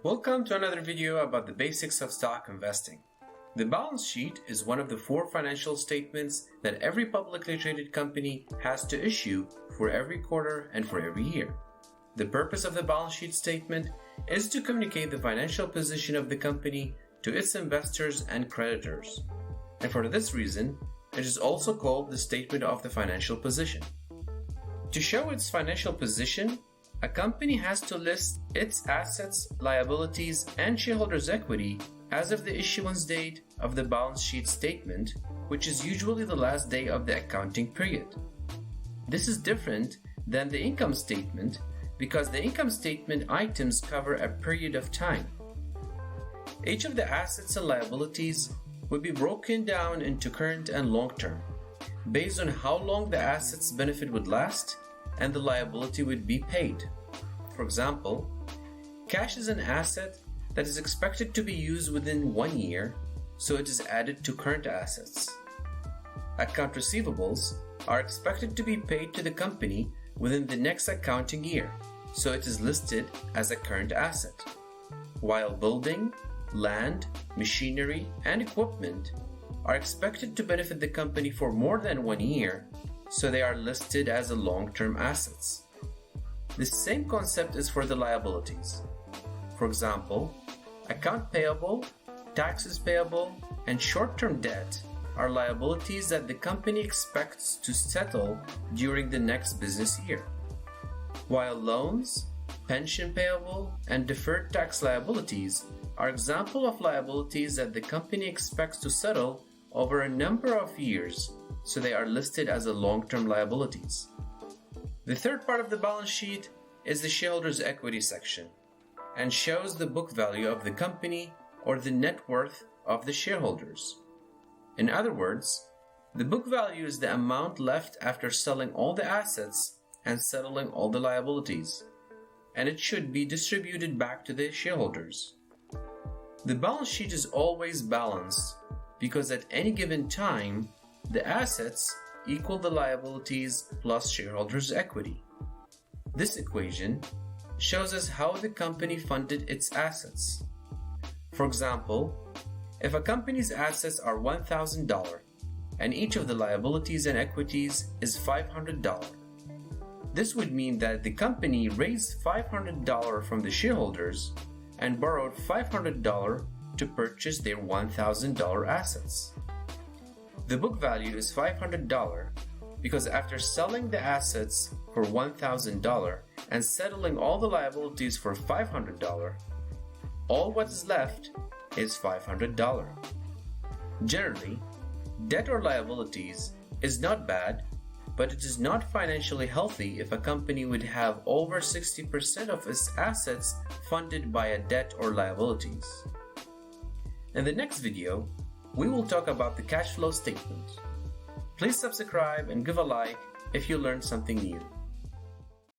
Welcome to another video about the basics of stock investing. The balance sheet is one of the 4 financial statements that every publicly traded company has to issue for every quarter and for every year. The purpose of the balance sheet statement is to communicate the financial position of the company to its investors and creditors. And for this reason, it is also called the statement of the financial position. To show its financial position, a company has to list its assets, liabilities, and shareholders' equity as of the issuance date of the balance sheet statement, which is usually the last day of the accounting period. This is different than the income statement because the income statement items cover a period of time. Each of the assets and liabilities would be broken down into current and long-term, based on how long the assets benefit would last and the liability would be paid. For example, cash is an asset that is expected to be used within 1 year, so it is added to current assets. Account receivables are expected to be paid to the company within the next accounting year, so it is listed as a current asset. While building, land, machinery, and equipment are expected to benefit the company for more than 1 year, so they are listed as long-term assets. The same concept is for the liabilities. For example, account payable, taxes payable, and short-term debt are liabilities that the company expects to settle during the next business year. While loans, pension payable, and deferred tax liabilities are examples of liabilities that the company expects to settle over a number of years, so they are listed as long-term liabilities. The third part of the balance sheet is the shareholders' equity section and shows the book value of the company or the net worth of the shareholders. In other words, the book value is the amount left after selling all the assets and settling all the liabilities, and it should be distributed back to the shareholders. The balance sheet is always balanced because at any given time, the assets equal the liabilities plus shareholders' equity. This equation shows us how the company funded its assets. For example, if a company's assets are $1,000 and each of the liabilities and equities is $500, this would mean that the company raised $500 from the shareholders and borrowed $500 to purchase their $1,000 assets. The book value is $500 because after selling the assets for $1,000 and settling all the liabilities for $500, all what is left is $500. Generally, debt or liabilities is not bad, but it is not financially healthy if a company would have over 60% of its assets funded by a debt or liabilities. In the next video, we will talk about the cash flow statement. Please subscribe and give a like if you learned something new.